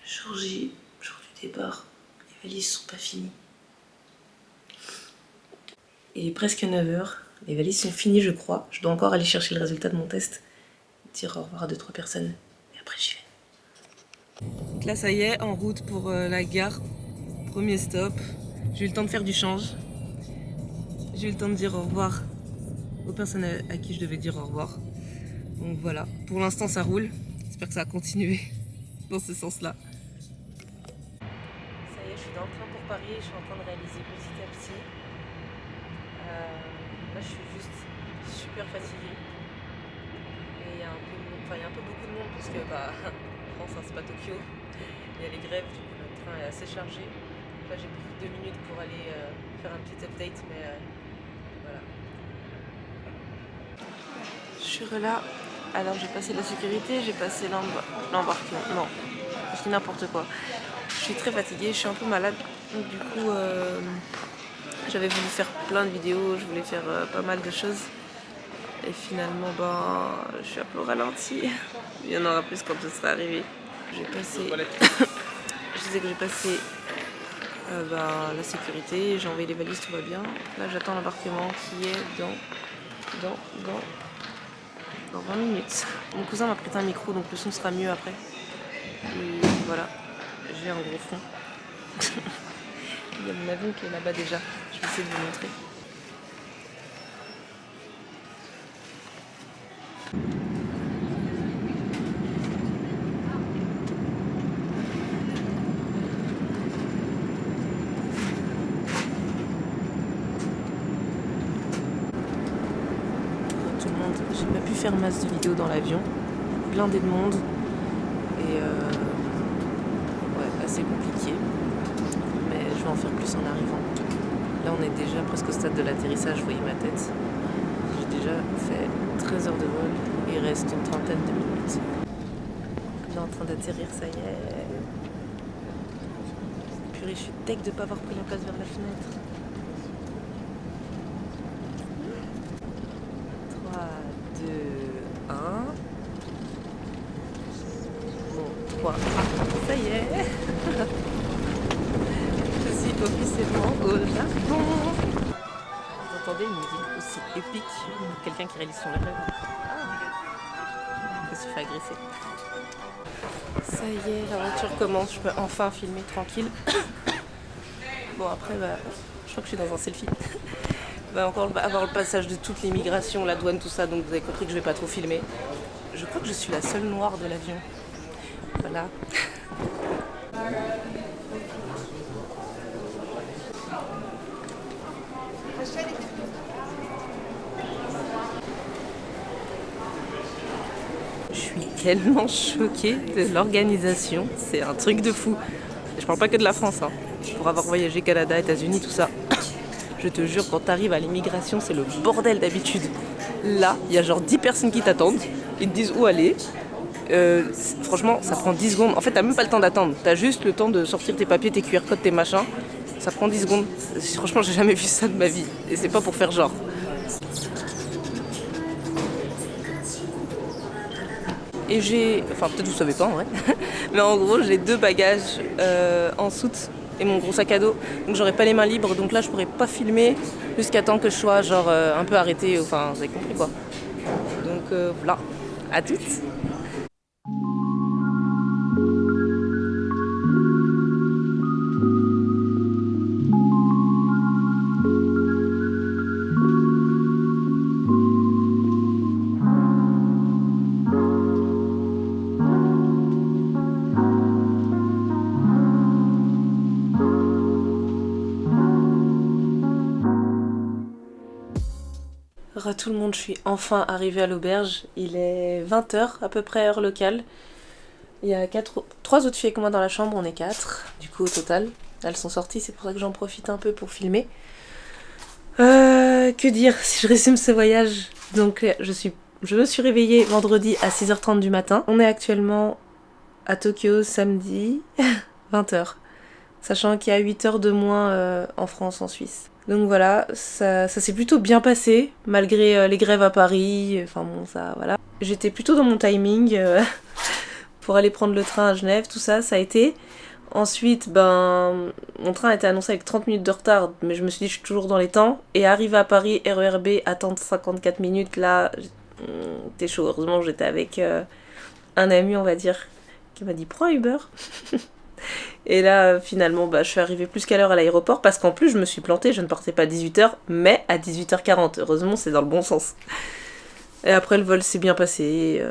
Jour J, jour du départ, les valises sont pas finies. Il est presque 9h, les valises sont finies je crois. Je dois encore aller chercher le résultat de mon test, dire au revoir à 2-3 personnes, et après j'y vais. Donc là ça y est, en route pour la gare, premier stop. J'ai eu le temps de faire du change. J'ai eu le temps de dire au revoir aux personnes à qui je devais dire au revoir. Donc voilà, pour l'instant ça roule. J'espère que ça va continuer dans ce sens-là. Ça y est, je suis dans le train pour Paris et je suis en train de réaliser petit à petit. Là je suis juste super fatiguée. Et il y a un peu beaucoup de monde parce que France hein, c'est pas Tokyo. Il y a les grèves, du coup le train est assez chargé. Là j'ai pris 2 minutes pour aller faire un petit update mais voilà. Je suis là. Alors j'ai passé la sécurité, j'ai passé l'embarquement. Non, je dis n'importe quoi. Je suis très fatiguée, je suis un peu malade. Donc du coup j'avais voulu faire plein de vidéos, je voulais faire pas mal de choses. Et finalement je suis un peu au ralenti. Il y en aura plus quand je serai arrivée. J'ai passé. Je disais que j'ai passé la sécurité, j'ai envoyé les valises, tout va bien. Là j'attends l'embarquement qui est dans 20 minutes. Mon cousin m'a prêté un micro, donc le son sera mieux après. Et voilà, j'ai un gros fond. Il y a mon avion qui est là-bas déjà. Je vais essayer de vous montrer. Tout le monde, j'ai pas pu faire masse de vidéos dans l'avion. Blindé de monde. Et assez compliqué. Mais je vais en faire plus en arrivant. Là on est déjà presque au stade de l'atterrissage, vous voyez ma tête. J'ai déjà fait 13 heures de vol et il reste une trentaine de minutes. On est en train d'atterrir, ça y est. Purée, je suis deg de pas avoir pris la place vers la fenêtre. 3, 2, 1. Bon, 3. Ah, ça y est. Je suis officiellement au Japon. Vous entendez une musique aussi épique, quelqu'un qui réalise son rêve. Je me suis fait agresser. Ça y est, la voiture commence, je peux enfin filmer tranquille. Bon après, je crois que je suis dans un selfie. Va encore avoir le passage de toute l'immigration, la douane, tout ça, donc vous avez compris que je vais pas trop filmer. Je crois que je suis la seule noire de l'avion. Voilà. Je suis tellement choquée de l'organisation, c'est un truc de fou. Je parle pas que de la France, hein. Pour avoir voyagé Canada, États-Unis, tout ça. Je te jure, quand t'arrives à l'immigration, c'est le bordel d'habitude. Là, il y a genre 10 personnes qui t'attendent, ils te disent où aller. Franchement, ça prend 10 secondes. En fait, t'as même pas le temps d'attendre. T'as juste le temps de sortir tes papiers, tes QR codes, tes machins. Ça prend 10 secondes. Franchement, j'ai jamais vu ça de ma vie. Et c'est pas pour faire genre. Et enfin peut-être vous savez pas en vrai, mais en gros j'ai 2 bagages en soute et mon gros sac à dos, donc j'aurai pas les mains libres, donc là je pourrais pas filmer jusqu'à temps que je sois genre un peu arrêtée, enfin vous avez compris quoi. Donc voilà, à toutes. Tout le monde, je suis enfin arrivée à l'auberge. Il est 20h à peu près heure locale. Il y a 3 autres filles avec moi dans la chambre, on est 4 du coup au total. Elles sont sorties, c'est pour ça que j'en profite un peu pour filmer. Que dire si je résume ce voyage. Donc je me suis réveillée vendredi à 6h30 du matin. On est actuellement à Tokyo samedi 20h. Sachant qu'il y a 8 heures de moins en France, en Suisse. Donc voilà, ça s'est plutôt bien passé, malgré les grèves à Paris, enfin bon ça voilà. J'étais plutôt dans mon timing pour aller prendre le train à Genève, tout ça, ça a été. Ensuite, mon train a été annoncé avec 30 minutes de retard, mais je me suis dit je suis toujours dans les temps. Et arrivé à Paris, RER B, attendre 54 minutes, là, t'es chaud. Heureusement, j'étais avec un ami, on va dire, qui m'a dit prends Uber. Et là, finalement, je suis arrivée plus qu'à l'heure à l'aéroport parce qu'en plus, je me suis plantée. Je ne partais pas à 18h, mais à 18h40. Heureusement, c'est dans le bon sens. Et après, le vol s'est bien passé.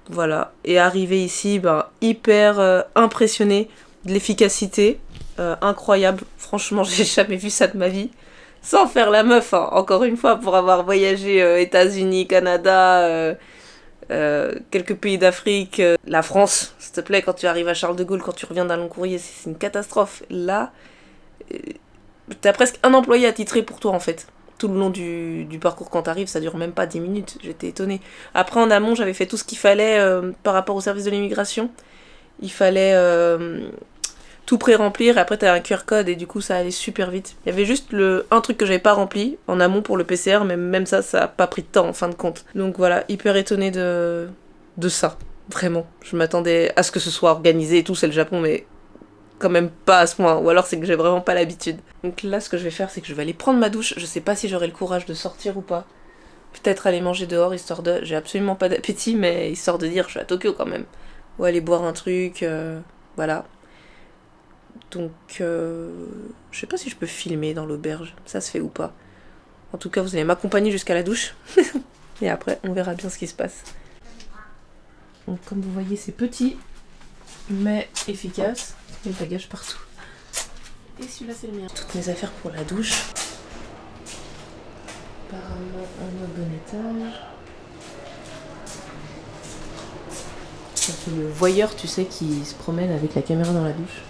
Voilà. Et arrivée ici, hyper impressionnée de l'efficacité. Incroyable. Franchement, j'ai jamais vu ça de ma vie. Sans faire la meuf, hein. Encore une fois, pour avoir voyagé États-Unis, Canada... quelques pays d'Afrique, la France, s'il te plaît, quand tu arrives à Charles de Gaulle, quand tu reviens d'un long courrier, c'est une catastrophe. Là, t'as presque un employé attitré pour toi en fait. Tout le long du parcours quand t'arrives, ça dure même pas 10 minutes, j'étais étonnée. Après en amont, j'avais fait tout ce qu'il fallait par rapport au service de l'immigration. Il fallait tout pré-remplir, et après t'as un QR code et du coup ça allait super vite. Il y avait juste un truc que j'avais pas rempli en amont pour le PCR, mais même ça a pas pris de temps en fin de compte. Donc voilà, hyper étonnée de ça, vraiment. Je m'attendais à ce que ce soit organisé et tout, c'est le Japon, mais quand même pas à ce point, ou alors c'est que j'ai vraiment pas l'habitude. Donc là ce que je vais faire, c'est que je vais aller prendre ma douche, je sais pas si j'aurai le courage de sortir ou pas. Peut-être aller manger dehors, histoire de... J'ai absolument pas d'appétit, mais histoire de dire je suis à Tokyo quand même. Ou aller boire un truc, voilà. Donc, je sais pas si je peux filmer dans l'auberge, ça se fait ou pas. En tout cas, vous allez m'accompagner jusqu'à la douche. Et après, on verra bien ce qui se passe. Donc, comme vous voyez, c'est petit, mais efficace. Les bagages partout. Et celui-là, c'est le mien. Toutes mes affaires pour la douche. Apparemment, on est au bon étage. Ça fait le voyeur, tu sais, qui se promène avec la caméra dans la douche.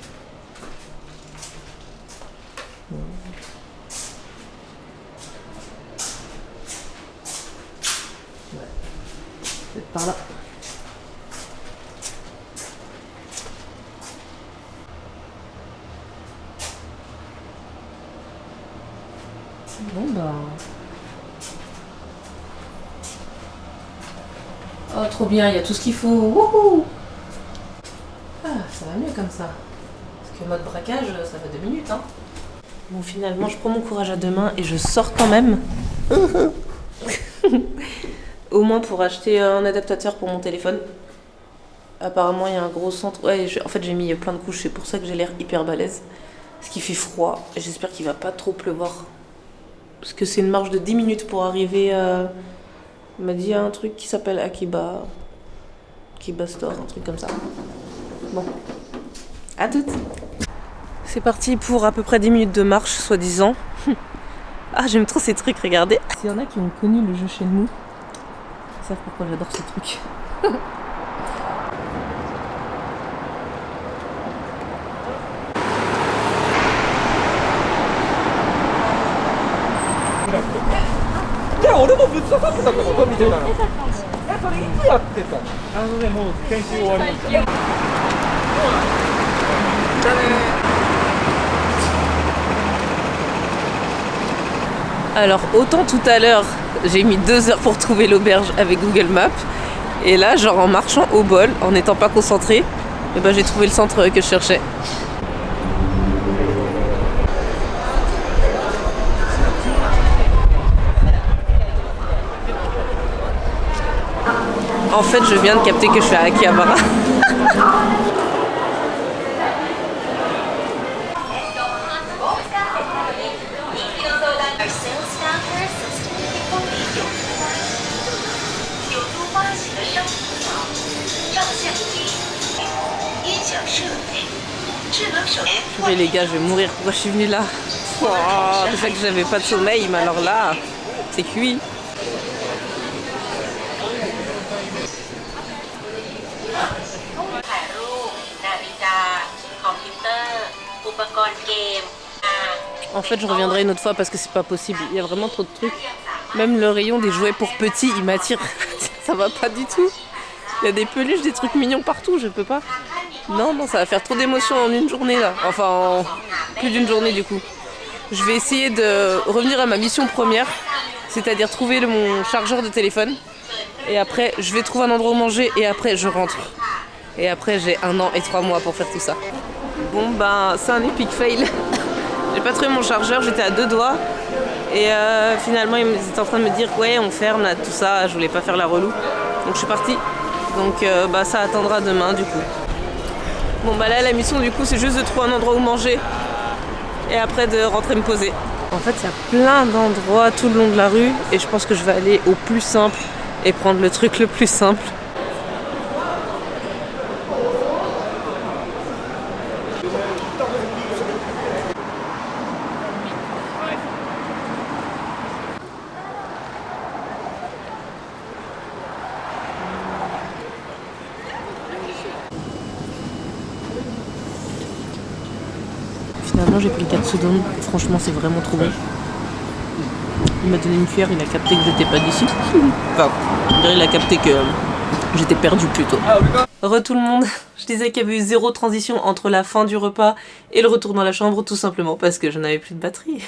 Ouais. Peut-être par là. Bon oh trop bien, il y a tout ce qu'il faut. Wouhou. Ah, ça va mieux comme ça. Parce que mode braquage, ça va 2 minutes, hein. Bon, finalement, je prends mon courage à 2 mains et je sors quand même. Au moins pour acheter un adaptateur pour mon téléphone. Apparemment, il y a un gros centre. Ouais, en fait, j'ai mis plein de couches, c'est pour ça que j'ai l'air hyper balèze. Parce qu'il fait froid. Et j'espère qu'il va pas trop pleuvoir. Parce que c'est une marche de 10 minutes pour arriver à... Il m'a dit un truc qui s'appelle Akiba Store, un truc comme ça. Bon. À toutes. C'est parti pour à peu près 10 minutes de marche, soi-disant. Ah, j'aime trop ces trucs, regardez. S'il y en a qui ont connu le jeu Shenmue, ils savent pourquoi j'adore ces trucs. Alors autant tout à l'heure j'ai mis 2 heures pour trouver l'auberge avec Google Maps, et là genre en marchant au bol, en n'étant pas concentrée, j'ai trouvé le centre que je cherchais. En fait, je viens de capter que je suis à Akihabara. Mais les gars, je vais mourir. Pourquoi je suis venue là? Déjà que j'avais pas de sommeil, mais alors là, c'est cuit. En fait, je reviendrai une autre fois parce que c'est pas possible. Il y a vraiment trop de trucs. Même le rayon des jouets pour petits, il m'attire. Ça va pas du tout. Il y a des peluches, des trucs mignons partout, je peux pas. Non, ça va faire trop d'émotions en une journée là. Enfin, en plus d'une journée du coup. Je vais essayer de revenir à ma mission première, c'est-à-dire trouver mon chargeur de téléphone. Et après, je vais trouver un endroit où manger et après, je rentre. Et après j'ai 1 an et 3 mois pour faire tout ça. Bon ben c'est un epic fail. J'ai pas trouvé mon chargeur, j'étais à 2 doigts. Et finalement ils étaient en train de me dire ouais on ferme là tout ça, je voulais pas faire la relou. Donc je suis partie. Donc bah ça attendra demain du coup. Bon bah là la mission du coup c'est juste de trouver un endroit où manger. Et après de rentrer me poser. En fait il y a plein d'endroits tout le long de la rue. Et je pense que je vais aller au plus simple et prendre le truc le plus simple. Finalement j'ai pris le katsudon, franchement c'est vraiment trop bon. Il m'a donné une cuillère, il a capté que j'étais pas d'ici. Enfin, il a capté que j'étais perdue plutôt. Re tout le monde, je disais qu'il y avait eu 0 transition entre la fin du repas et le retour dans la chambre, tout simplement parce que je n'avais plus de batterie.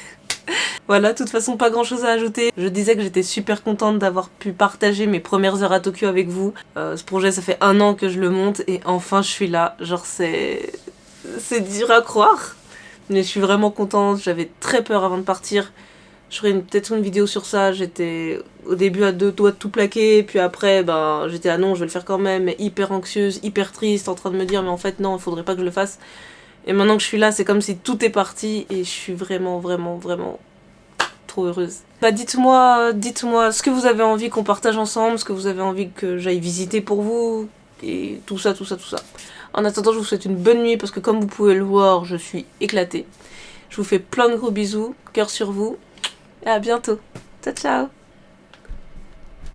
Voilà, de toute façon pas grand chose à ajouter. Je disais que j'étais super contente d'avoir pu partager mes premières heures à Tokyo avec vous. Ce projet ça fait 1 an que je le monte et enfin je suis là, genre c'est dur à croire. Mais je suis vraiment contente, j'avais très peur avant de partir. Je ferai peut-être une vidéo sur ça, j'étais au début à 2 doigts de tout plaquer, puis après ben j'étais ah non je vais le faire quand même, mais hyper anxieuse, hyper triste, en train de me dire mais en fait non il faudrait pas que je le fasse. Et maintenant que je suis là c'est comme si tout est parti et je suis vraiment trop heureuse. Bah dites-moi ce que vous avez envie qu'on partage ensemble, ce que vous avez envie que j'aille visiter pour vous, et tout ça. En attendant je vous souhaite une bonne nuit parce que comme vous pouvez le voir je suis éclatée. Je vous fais plein de gros bisous, cœur sur vous. Et à bientôt. Ciao ciao.